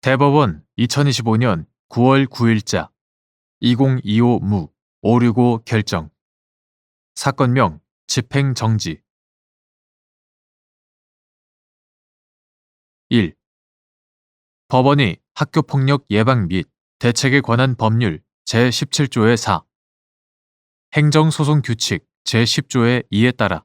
대법원 2025년 9월 9일자 2025무 565 결정 사건명 집행정지 1. 법원이 학교폭력 예방 및 대책에 관한 법률 제17조의 4 행정소송규칙 제10조의 2에 따라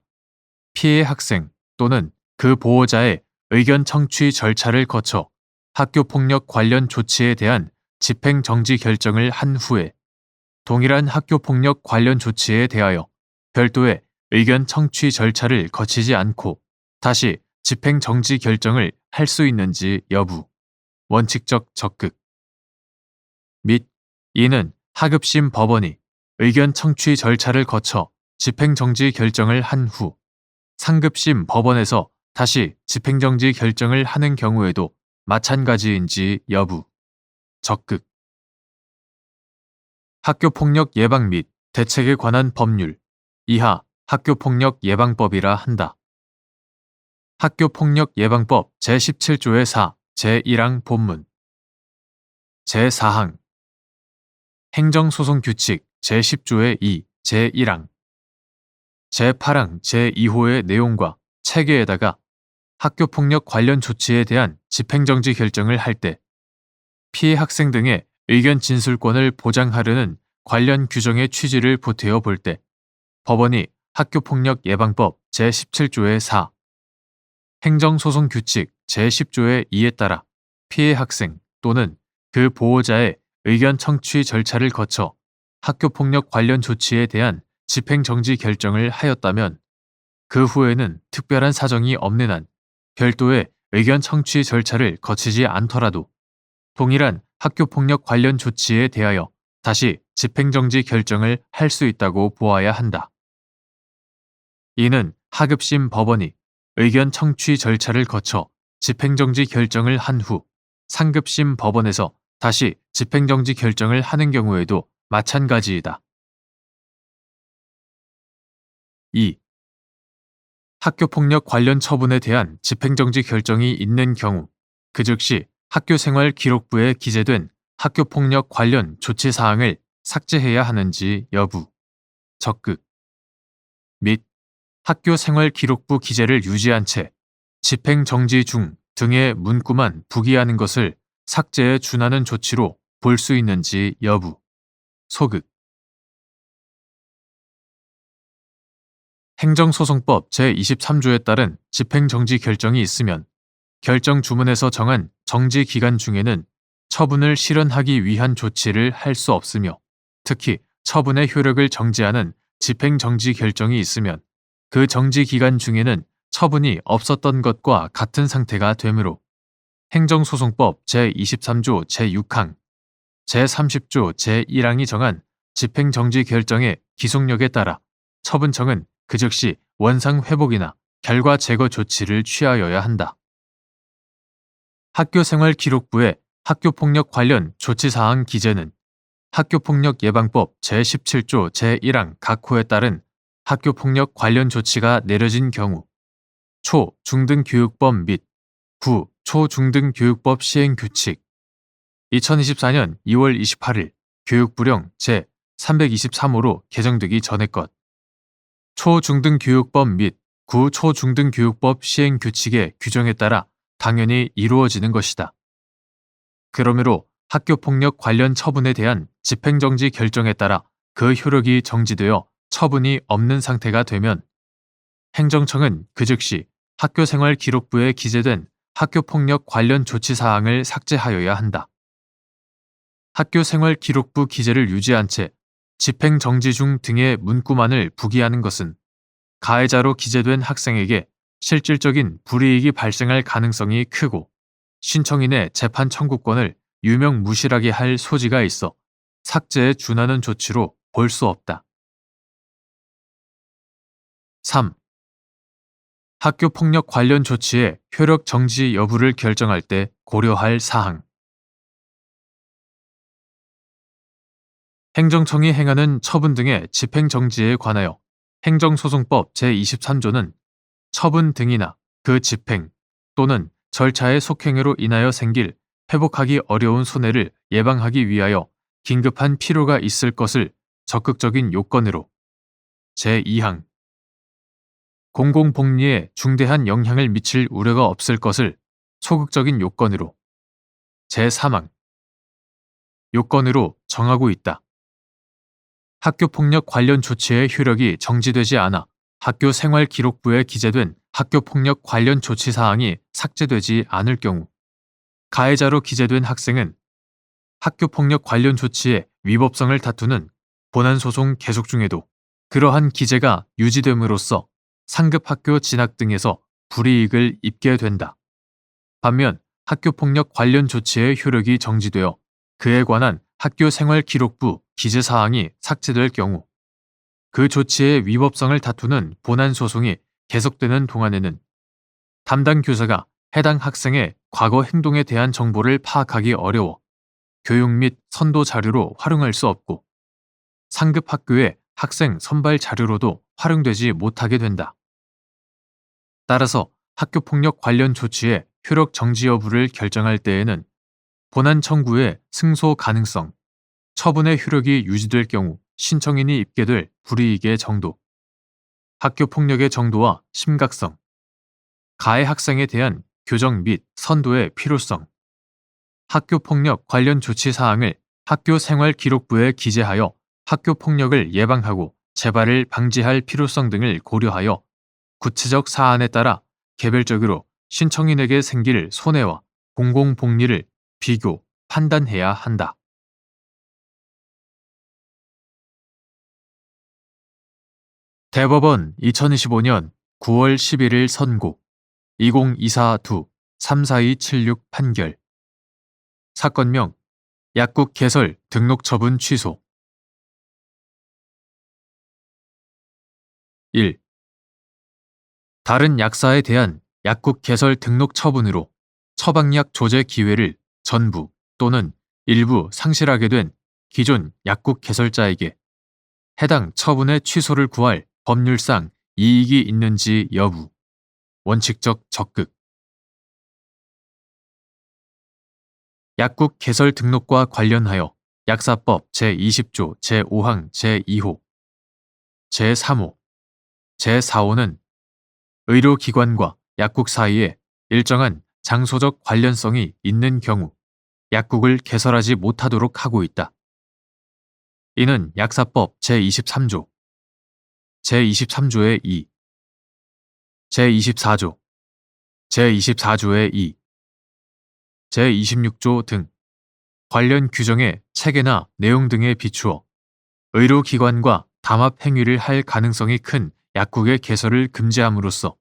피해 학생 또는 그 보호자의 의견 청취 절차를 거쳐 학교폭력 관련 조치에 대한 집행정지 결정을 한 후에 동일한 학교폭력 관련 조치에 대하여 별도의 의견 청취 절차를 거치지 않고 다시 집행정지 결정을 할 수 있는지 여부, 원칙적 적극 및 이는 하급심 법원이 의견 청취 절차를 거쳐 집행정지 결정을 한 후 상급심 법원에서 다시 집행정지 결정을 하는 경우에도 마찬가지인지 여부, 적극 학교폭력 예방 및 대책에 관한 법률 이하 학교폭력 예방법이라 한다. 학교폭력 예방법 제17조의 4 제1항 본문 제4항 행정소송규칙 제10조의 2 제1항 제8항 제2호의 내용과 체계에다가 학교폭력 관련 조치에 대한 집행정지 결정을 할 때 피해 학생 등의 의견 진술권을 보장하려는 관련 규정의 취지를 보태어 볼 때 법원이 학교폭력 예방법 제17조의 4 행정소송규칙 제10조의 2에 따라 피해 학생 또는 그 보호자의 의견 청취 절차를 거쳐 학교폭력 관련 조치에 대한 집행정지 결정을 하였다면 그 후에는 특별한 사정이 없는 한 별도의 의견 청취 절차를 거치지 않더라도 동일한 학교폭력 관련 조치에 대하여 다시 집행정지 결정을 할 수 있다고 보아야 한다. 이는 하급심 법원이 의견 청취 절차를 거쳐 집행정지 결정을 한 후 상급심 법원에서 다시 집행정지 결정을 하는 경우에도 마찬가지이다. 2. 학교폭력 관련 처분에 대한 집행정지 결정이 있는 경우 그 즉시 학교생활기록부에 기재된 학교폭력 관련 조치사항을 삭제해야 하는지 여부, 적극 및 학교생활기록부 기재를 유지한 채 집행정지 중 등의 문구만 부기하는 것을 삭제에 준하는 조치로 볼 수 있는지 여부, 소극 행정소송법 제23조에 따른 집행정지 결정이 있으면 결정 주문에서 정한 정지 기간 중에는 처분을 실현하기 위한 조치를 할 수 없으며 특히 처분의 효력을 정지하는 집행정지 결정이 있으면 그 정지 기간 중에는 처분이 없었던 것과 같은 상태가 되므로 행정소송법 제23조 제6항, 제30조 제1항이 정한 집행정지 결정의 기속력에 따라 처분청은 그 즉시 원상 회복이나 결과 제거 조치를 취하여야 한다. 학교생활기록부의 학교폭력 관련 조치사항 기재는 학교폭력 예방법 제17조 제1항 각 호에 따른 학교폭력 관련 조치가 내려진 경우 초, 중등교육법 및 구, 초중등교육법 시행규칙 2024년 2월 28일 교육부령 제323호로 개정되기 전의 것 초중등교육법 및 구 초중등교육법 시행규칙의 규정에 따라 당연히 이루어지는 것이다. 그러므로 학교폭력 관련 처분에 대한 집행정지 결정에 따라 그 효력이 정지되어 처분이 없는 상태가 되면 행정청은 그 즉시 학교생활기록부에 기재된 학교폭력 관련 조치사항을 삭제하여야 한다. 학교생활기록부 기재를 유지한 채 집행정지 중 등의 문구만을 부기하는 것은 가해자로 기재된 학생에게 실질적인 불이익이 발생할 가능성이 크고 신청인의 재판 청구권을 유명무실하게 할 소지가 있어 삭제에 준하는 조치로 볼 수 없다. 3. 학교폭력 관련 조치의 효력 정지 여부를 결정할 때 고려할 사항 행정청이 행하는 처분 등의 집행정지에 관하여 행정소송법 제23조는 처분 등이나 그 집행 또는 절차의 속행으로 인하여 생길 회복하기 어려운 손해를 예방하기 위하여 긴급한 필요가 있을 것을 적극적인 요건으로 제2항 공공복리에 중대한 영향을 미칠 우려가 없을 것을 소극적인 요건으로 제3항 요건으로 정하고 있다. 학교폭력 관련 조치의 효력이 정지되지 않아 학교생활기록부에 기재된 학교폭력 관련 조치 사항이 삭제되지 않을 경우 가해자로 기재된 학생은 학교폭력 관련 조치의 위법성을 다투는 본안소송 계속 중에도 그러한 기재가 유지됨으로써 상급 학교 진학 등에서 불이익을 입게 된다. 반면 학교폭력 관련 조치의 효력이 정지되어 그에 관한 학교생활기록부 기재사항이 삭제될 경우 그 조치의 위법성을 다투는 본안소송이 계속되는 동안에는 담당 교사가 해당 학생의 과거 행동에 대한 정보를 파악하기 어려워 교육 및 선도 자료로 활용할 수 없고 상급 학교의 학생 선발 자료로도 활용되지 못하게 된다. 따라서 학교폭력 관련 조치의 효력 정지 여부를 결정할 때에는 본안 청구의 승소 가능성, 처분의 효력이 유지될 경우 신청인이 입게 될 불이익의 정도, 학교폭력의 정도와 심각성, 가해 학생에 대한 교정 및 선도의 필요성, 학교폭력 관련 조치 사항을 학교생활기록부에 기재하여 학교폭력을 예방하고 재발을 방지할 필요성 등을 고려하여 구체적 사안에 따라 개별적으로 신청인에게 생길 손해와 공공복리를 비교, 판단해야 한다. 대법원 2025년 9월 11일 선고 2024-2-34276 판결 사건명 약국 개설 등록 처분 취소 1. 다른 약사에 대한 약국 개설 등록 처분으로 처방약 조제 기회를 전부 또는 일부 상실하게 된 기존 약국 개설자에게 해당 처분의 취소를 구할 법률상 이익이 있는지 여부, 원칙적 적극. 약국 개설 등록과 관련하여 약사법 제20조 제5항 제2호, 제3호, 제4호는 의료기관과 약국 사이에 일정한 장소적 관련성이 있는 경우 약국을 개설하지 못하도록 하고 있다. 이는 약사법 제23조, 제23조의 2, 제24조, 제24조의 2, 제26조 등 관련 규정의 체계나 내용 등에 비추어 의료기관과 담합 행위를 할 가능성이 큰 약국의 개설을 금지함으로써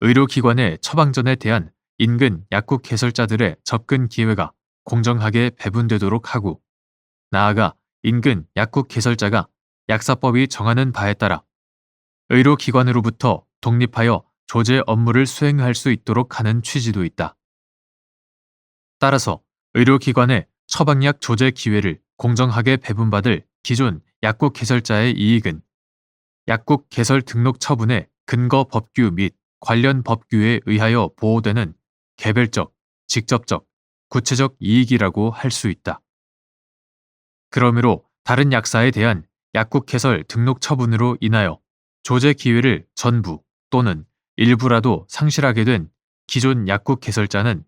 의료기관의 처방전에 대한 인근 약국 개설자들의 접근 기회가 공정하게 배분되도록 하고 나아가 인근 약국 개설자가 약사법이 정하는 바에 따라 의료기관으로부터 독립하여 조제 업무를 수행할 수 있도록 하는 취지도 있다. 따라서 의료기관의 처방약 조제 기회를 공정하게 배분받을 기존 약국 개설자의 이익은 약국 개설 등록 처분의 근거 법규 및 관련 법규에 의하여 보호되는 개별적, 직접적, 구체적 이익이라고 할 수 있다. 그러므로 다른 약사에 대한 약국 개설 등록 처분으로 인하여 조제 기회를 전부 또는 일부라도 상실하게 된 기존 약국 개설자는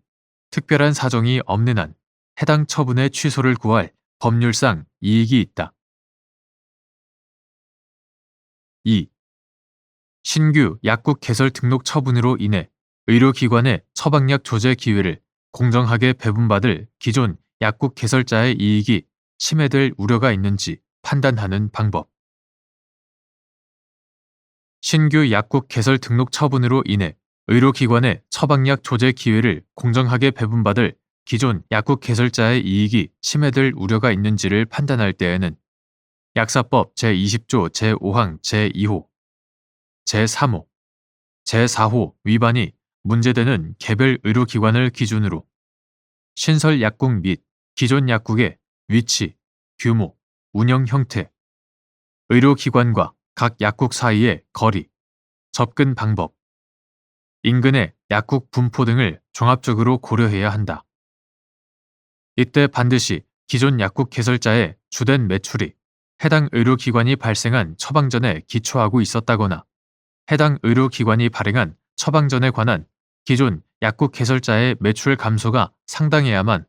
특별한 사정이 없는 한 해당 처분의 취소를 구할 법률상 이익이 있다. 2. 신규 약국 개설 등록 처분으로 인해 의료기관의 처방약 조제 기회를 공정하게 배분받을 기존 약국 개설자의 이익이 침해될 우려가 있는지 판단하는 방법. 신규 약국 개설 등록 처분으로 인해 의료기관의 처방약 조제 기회를 공정하게 배분받을 기존 약국 개설자의 이익이 침해될 우려가 있는지를 판단할 때에는 약사법 제20조 제5항 제2호, 제3호, 제4호 위반이 문제되는 개별 의료기관을 기준으로 신설 약국 및 기존 약국의 위치, 규모, 운영 형태, 의료기관과 각 약국 사이의 거리, 접근 방법, 인근의 약국 분포 등을 종합적으로 고려해야 한다. 이때 반드시 기존 약국 개설자의 주된 매출이 해당 의료기관이 발생한 처방전에 기초하고 있었다거나 해당 의료기관이 발행한 처방전에 관한 기존 약국 개설자의 매출 감소가 상당해야만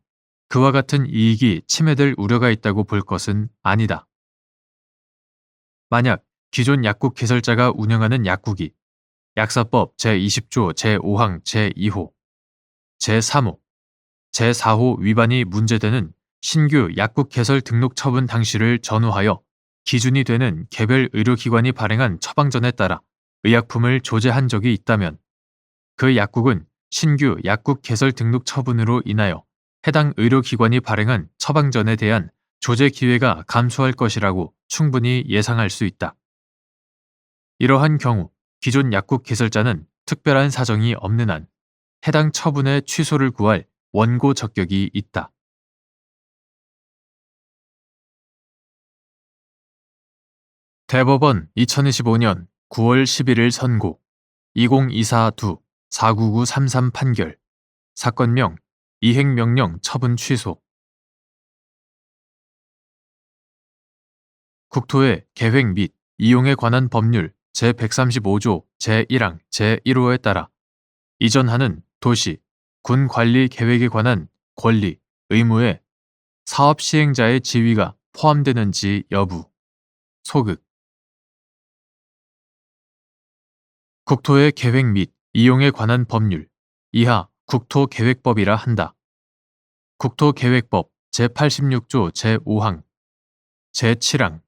그와 같은 이익이 침해될 우려가 있다고 볼 것은 아니다. 만약 기존 약국 개설자가 운영하는 약국이 약사법 제20조 제5항 제2호, 제3호, 제4호 위반이 문제되는 신규 약국 개설 등록 처분 당시를 전후하여 기준이 되는 개별 의료기관이 발행한 처방전에 따라 의약품을 조제한 적이 있다면 그 약국은 신규 약국 개설 등록 처분으로 인하여 해당 의료기관이 발행한 처방전에 대한 조제 기회가 감소할 것이라고 충분히 예상할 수 있다. 이러한 경우 기존 약국 개설자는 특별한 사정이 없는 한 해당 처분의 취소를 구할 원고 적격이 있다. 대법원 2025년 9월 11일 선고 2024-2-49933 판결 사건명 이행명령 처분 취소 국토의 계획 및 이용에 관한 법률 제135조 제1항 제1호에 따라 이전하는 도시, 군 관리 계획에 관한 권리, 의무에 사업 시행자의 지위가 포함되는지 여부, 소극. 국토의 계획 및 이용에 관한 법률, 이하 국토계획법이라 한다. 국토계획법 제86조 제5항, 제7항,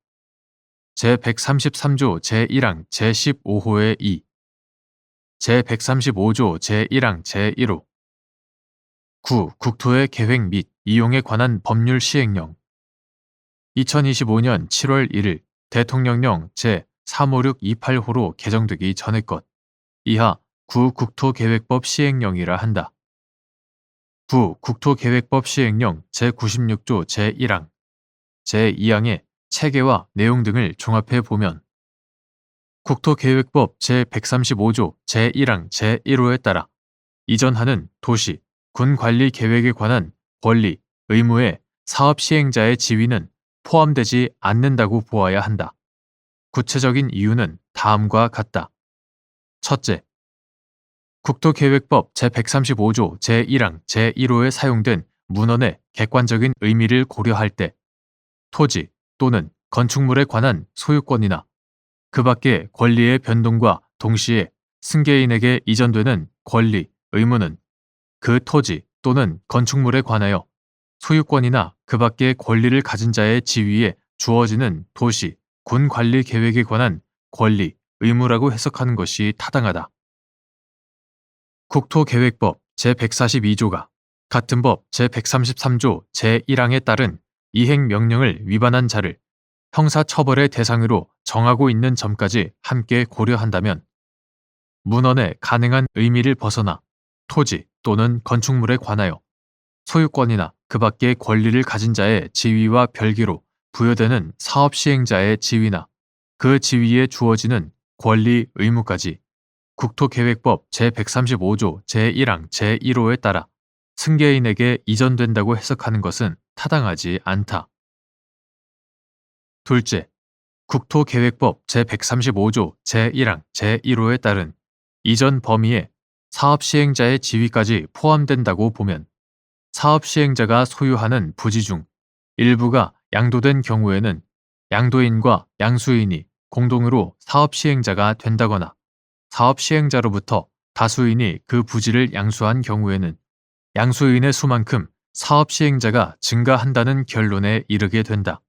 제133조 제1항 제15호의 2, 제135조 제1항 제1호 9. 국토의 계획 및 이용에 관한 법률 시행령 2025년 7월 1일 대통령령 제35628호로 개정되기 전의 것 이하 9. 국토계획법 시행령이라 한다. 9. 국토계획법 시행령 제96조 제1항, 제2항의 체계와 내용 등을 종합해 보면 국토계획법 제135조 제1항 제1호에 따라 이전하는 도시, 군 관리 계획에 관한 권리, 의무에 사업 시행자의 지위는 포함되지 않는다고 보아야 한다. 구체적인 이유는 다음과 같다. 첫째, 국토계획법 제135조 제1항 제1호에 사용된 문헌의 객관적인 의미를 고려할 때 토지 또는 건축물에 관한 소유권이나 그 밖의 권리의 변동과 동시에 승계인에게 이전되는 권리, 의무는 그 토지 또는 건축물에 관하여 소유권이나 그 밖의 권리를 가진 자의 지위에 주어지는 도시, 군 관리 계획에 관한 권리, 의무라고 해석하는 것이 타당하다. 국토계획법 제142조가 같은 법 제133조 제1항에 따른 이행명령을 위반한 자를 형사처벌의 대상으로 정하고 있는 점까지 함께 고려한다면 문헌의 가능한 의미를 벗어나 토지 또는 건축물에 관하여 소유권이나 그 밖의 권리를 가진 자의 지위와 별개로 부여되는 사업 시행자의 지위나 그 지위에 주어지는 권리, 의무까지 국토계획법 제135조 제1항 제1호에 따라 승계인에게 이전된다고 해석하는 것은 타당하지 않다. 둘째, 국토계획법 제135조 제1항 제1호에 따른 이전 범위에 사업 시행자의 지위까지 포함된다고 보면 사업 시행자가 소유하는 부지 중 일부가 양도된 경우에는 양도인과 양수인이 공동으로 사업 시행자가 된다거나 사업 시행자로부터 다수인이 그 부지를 양수한 경우에는 양수인의 수만큼 사업 시행자가 증가한다는 결론에 이르게 된다.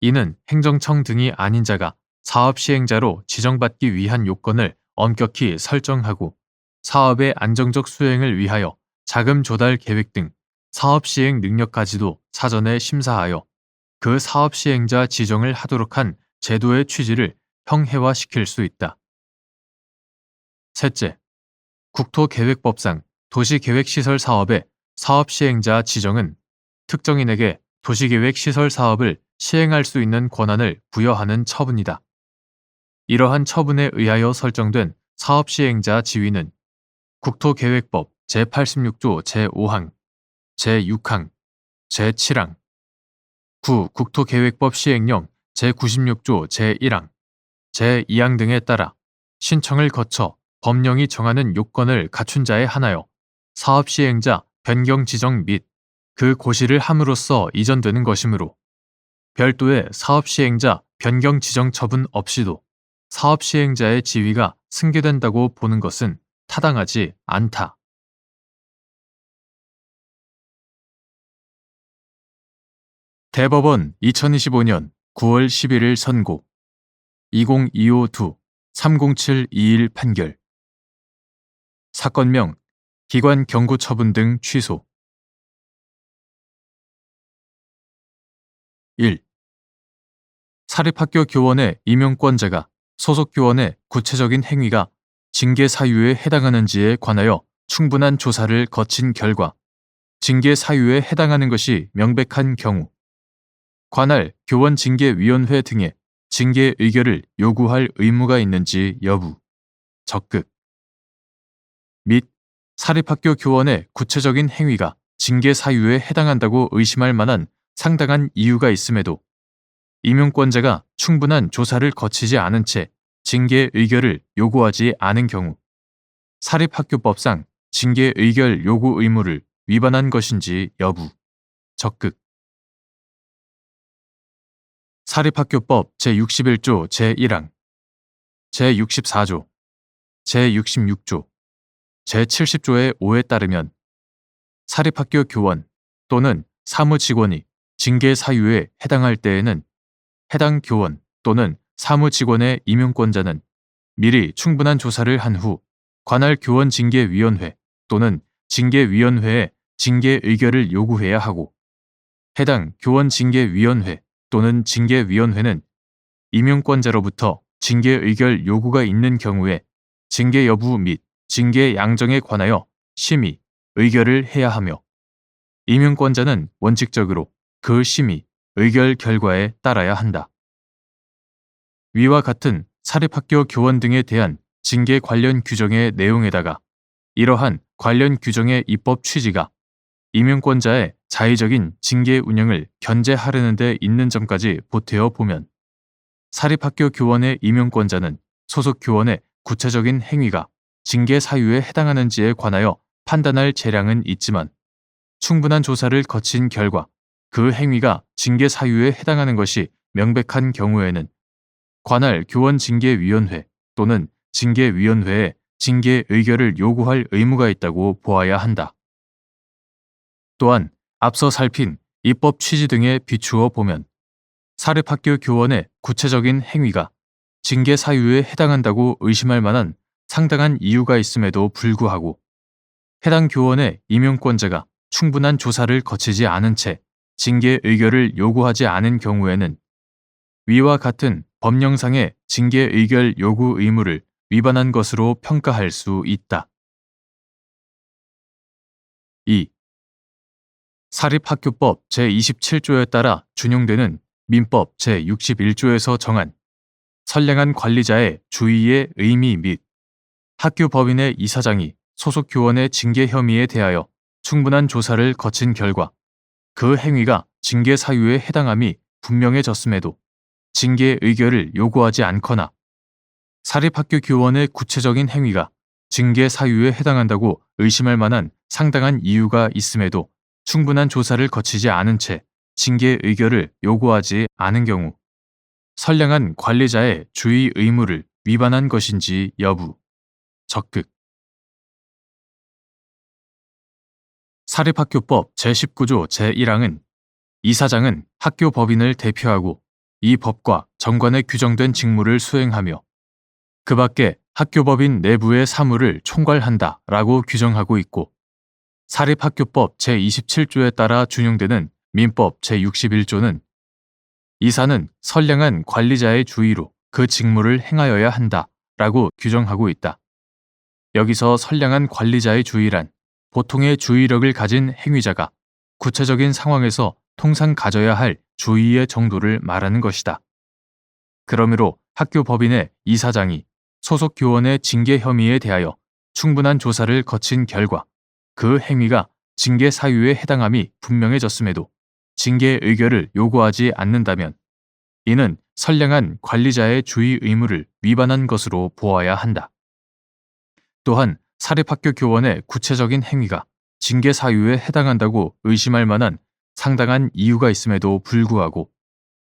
이는 행정청 등이 아닌 자가 사업 시행자로 지정받기 위한 요건을 엄격히 설정하고 사업의 안정적 수행을 위하여 자금 조달 계획 등 사업 시행 능력까지도 사전에 심사하여 그 사업 시행자 지정을 하도록 한 제도의 취지를 형해화시킬 수 있다. 셋째, 국토계획법상 도시계획시설 사업의 사업 시행자 지정은 특정인에게 도시계획시설 사업을 시행할 수 있는 권한을 부여하는 처분이다. 이러한 처분에 의하여 설정된 사업 시행자 지위는 국토계획법 제86조 제5항, 제6항, 제7항, 9. 국토계획법 시행령 제96조 제1항, 제2항 등에 따라 신청을 거쳐 법령이 정하는 요건을 갖춘 자에 한하여 사업 시행자 변경 지정 및 그 고시를 함으로써 이전되는 것이므로 별도의 사업 시행자 변경 지정 처분 없이도 사업 시행자의 지위가 승계된다고 보는 것은 타당하지 않다. 대법원 2025년 9월 11일 선고 20252 30721 판결 사건명 기관 경고 처분 등 취소 1. 사립학교 교원의 임용권자가 소속 교원의 구체적인 행위가 징계 사유에 해당하는지에 관하여 충분한 조사를 거친 결과 징계 사유에 해당하는 것이 명백한 경우 관할 교원징계위원회 등의 징계 의결을 요구할 의무가 있는지 여부, 적극 및 사립학교 교원의 구체적인 행위가 징계 사유에 해당한다고 의심할 만한 상당한 이유가 있음에도 임용권자가 충분한 조사를 거치지 않은 채 징계 의결을 요구하지 않은 경우 사립학교법상 징계 의결 요구 의무를 위반한 것인지 여부, 적극 사립학교법 제61조 제1항, 제64조, 제66조, 제70조의 5에 따르면 사립학교 교원 또는 사무직원이 징계 사유에 해당할 때에는 해당 교원 또는 사무직원의 임용권자는 미리 충분한 조사를 한 후 관할 교원징계위원회 또는 징계위원회에 징계 의결을 요구해야 하고 해당 교원징계위원회 또는 징계위원회는 임용권자로부터 징계 의결 요구가 있는 경우에 징계 여부 및 징계 양정에 관하여 심의, 의결을 해야 하며 임용권자는 원칙적으로 그 심의, 의결 결과에 따라야 한다. 위와 같은 사립학교 교원 등에 대한 징계 관련 규정의 내용에다가 이러한 관련 규정의 입법 취지가 임용권자의 자의적인 징계 운영을 견제하려는 데 있는 점까지 보태어 보면 사립학교 교원의 임용권자는 소속 교원의 구체적인 행위가 징계 사유에 해당하는지에 관하여 판단할 재량은 있지만 충분한 조사를 거친 결과 그 행위가 징계 사유에 해당하는 것이 명백한 경우에는 관할 교원징계위원회 또는 징계위원회에 징계 의결을 요구할 의무가 있다고 보아야 한다. 또한 앞서 살핀 입법 취지 등에 비추어 보면 사립학교 교원의 구체적인 행위가 징계 사유에 해당한다고 의심할 만한 상당한 이유가 있음에도 불구하고 해당 교원의 임용권자가 충분한 조사를 거치지 않은 채 징계 의결을 요구하지 않은 경우에는 위와 같은 법령상의 징계 의결 요구 의무를 위반한 것으로 평가할 수 있다. 2. 사립학교법 제27조에 따라 준용되는 민법 제61조에서 정한 선량한 관리자의 주의의 의미 및 학교 법인의 이사장이 소속 교원의 징계 혐의에 대하여 충분한 조사를 거친 결과 그 행위가 징계 사유에 해당함이 분명해졌음에도 징계 의결을 요구하지 않거나 사립학교 교원의 구체적인 행위가 징계 사유에 해당한다고 의심할 만한 상당한 이유가 있음에도 충분한 조사를 거치지 않은 채 징계 의결을 요구하지 않은 경우 선량한 관리자의 주의 의무를 위반한 것인지 여부, 적극 사립학교법 제19조 제1항은 이사장은 학교 법인을 대표하고 이 법과 정관에 규정된 직무를 수행하며 그 밖에 학교 법인 내부의 사무를 총괄한다 라고 규정하고 있고 사립학교법 제27조에 따라 준용되는 민법 제61조는 이사는 선량한 관리자의 주의로 그 직무를 행하여야 한다 라고 규정하고 있다. 여기서 선량한 관리자의 주의란 보통의 주의력을 가진 행위자가 구체적인 상황에서 통상 가져야 할 주의의 정도를 말하는 것이다. 그러므로 학교 법인의 이사장이 소속 교원의 징계 혐의에 대하여 충분한 조사를 거친 결과 그 행위가 징계 사유에 해당함이 분명해졌음에도 징계 의결을 요구하지 않는다면 이는 선량한 관리자의 주의 의무를 위반한 것으로 보아야 한다. 또한 사립학교 교원의 구체적인 행위가 징계 사유에 해당한다고 의심할 만한 상당한 이유가 있음에도 불구하고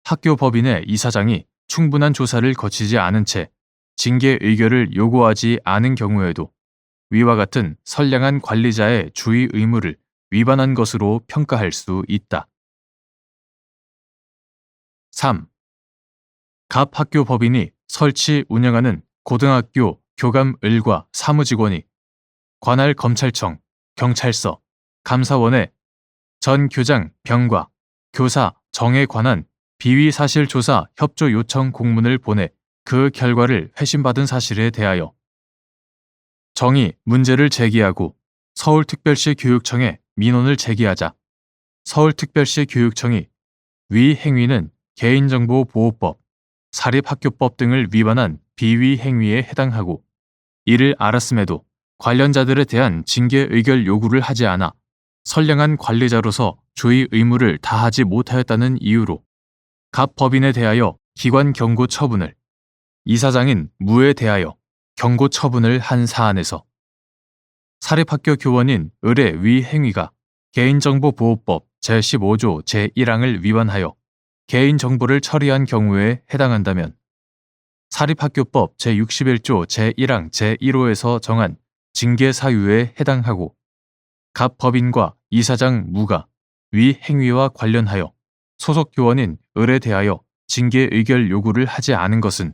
학교 법인의 이사장이 충분한 조사를 거치지 않은 채 징계 의결을 요구하지 않은 경우에도 위와 같은 선량한 관리자의 주의 의무를 위반한 것으로 평가할 수 있다. 3. 갑 학교 법인이 설치 운영하는 고등학교 교감을과 사무직원이 관할 검찰청, 경찰서, 감사원에 전 교장 병과 교사 정에 관한 비위사실조사 협조 요청 공문을 보내 그 결과를 회신받은 사실에 대하여 정이 문제를 제기하고 서울특별시 교육청에 민원을 제기하자 서울특별시 교육청이 위 행위는 개인정보보호법, 사립학교법 등을 위반한 비위 행위에 해당하고 이를 알았음에도 관련자들에 대한 징계 의결 요구를 하지 않아 선량한 관리자로서 주의 의무를 다하지 못하였다는 이유로 갑 법인에 대하여 기관 경고 처분을, 이사장인 무에 대하여 경고 처분을 한 사안에서 사립학교 교원인 을의 위 행위가 개인정보보호법 제15조 제1항을 위반하여 개인정보를 처리한 경우에 해당한다면 사립학교법 제61조 제1항 제1호에서 정한 징계 사유에 해당하고 갑 법인과 이사장 무가 위 행위와 관련하여 소속 교원인 을에 대하여 징계 의결 요구를 하지 않은 것은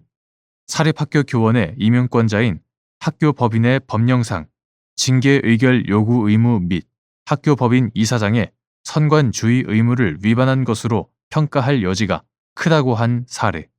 사립학교 교원의 임용권자인 학교 법인의 법령상 징계 의결 요구 의무 및 학교 법인 이사장의 선관 주의 의무를 위반한 것으로 평가할 여지가 크다고 한 사례.